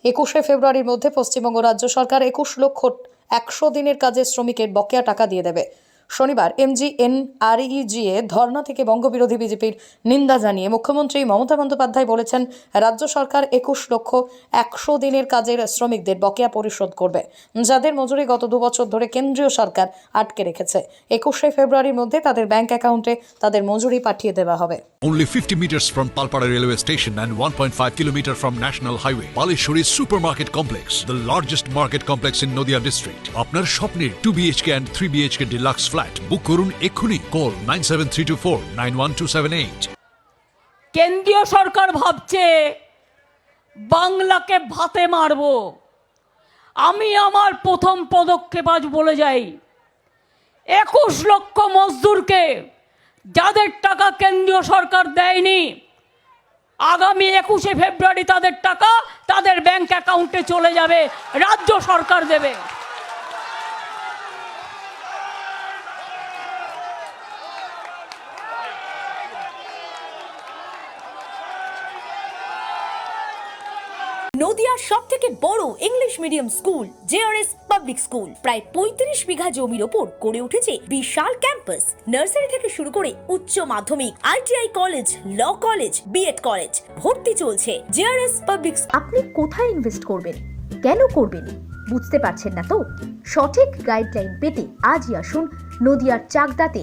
21শে ফেব্রুয়ারির মধ্যে পশ্চিমবঙ্গ রাজ্য সরকার 21,100,000 দিনের কাজে শ্রমিকের বকেয়া টাকা দিয়ে দেবে। শনিবার MGNREGA ধর্না থেকে বঙ্গবিরোধী বিজেপির নিন্দা জানিয়ে মুখ্যমন্ত্রী মমতা বন্দ্যোপাধ্যায় বলেছেন, রাজ্য সরকার 21,100,000 দিনের কাজের শ্রমিকদের বকেয়া পরিশোধ করবে, যাদের মজুরি গত 2 বছর ধরে কেন্দ্রীয় সরকার আটকে রেখেছে। 21শে ফেব্রুয়ারির মধ্যে তাদের ব্যাংক অ্যাকাউন্টে তাদের মজুরি পাঠিয়ে দেওয়া হবে। Only 50 meters from Palpara railway station and 1.5 kilometer from National Highway, Palishuri Supermarket Complex, the largest market complex in Noida district. আপনার স্বপ্নের 2 BHK and 3 BHK deluxe flat বুক করুন এক্ষুনি। কল 9732491278। কেন্দ্রীয় সরকার ভাবছে বাংলাকে ভাতে মারবো। আমি আমার প্রথম পদক্ষেপ আজ বলে যাই, 21 লক্ষ মজদুরকে যাদের টাকা কেন্দ্রীয় সরকার দেয়নি, আগামী 21শে ফেব্রুয়ারি তাদের টাকা তাদের ব্যাংক অ্যাকাউন্টে চলে যাবে, রাজ্য সরকার দেবে। নদিয়ার সবথেকে বড় English medium school JRS public school প্রায় 35 বিঘা জমির ওপর গড়ে উঠেছে বিশাল ক্যাম্পাস। নার্সারি থেকে শুরু করে উচ্চ মাধ্যমিক, ITI college, law college, BEd college ভর্তি চলছে। JRS public. আপনি কোথায় ইনভেস্ট করবেন, কেন করবেন বুঝতে পারছেন না তো? সঠিক গাইডলাইন পেতে আজই আসুন নদিয়ার চাকদাতে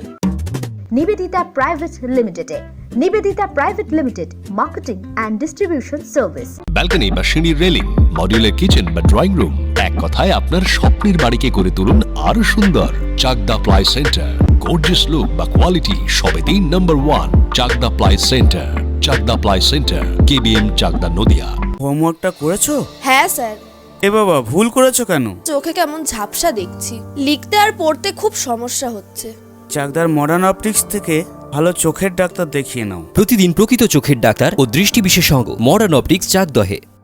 নিবেদিতা প্রাইভেট লিমিটেডে। Nivedita private limited, marketing and distribution service. Balcony বা সিঁড়ির রেলিং, মডিউলার কিচেন বা ড্রয়িং রুম, এক কথায় আপনার স্বপ্নের বাড়িকে করে তুলুন আরো সুন্দর। Chakdah ply centre, gorgeous look বা কোয়ালিটি সবে 3 number 1 Chakdah ply centre. Chakdah ply centre, KBM Chakdah Nadia. হোমওয়ার্কটা করেছো? হ্যাঁ স্যার। এ বাবা, ভুল করেছো কেন? চোখে কেমন ঝাপসা দেখছি, লিখতে আর পড়তে খুব সমস্যা হচ্ছে। চাকদার মডার্ন অপটিক্স থেকে ভালো চোখের ডাক্তার দেখিয়ে নাও। প্রতিদিন প্রকৃত চোখের ডাক্তার ও দৃষ্টি বিশেষজ্ঞ মডার্ন অপটিক্স চাকদহে।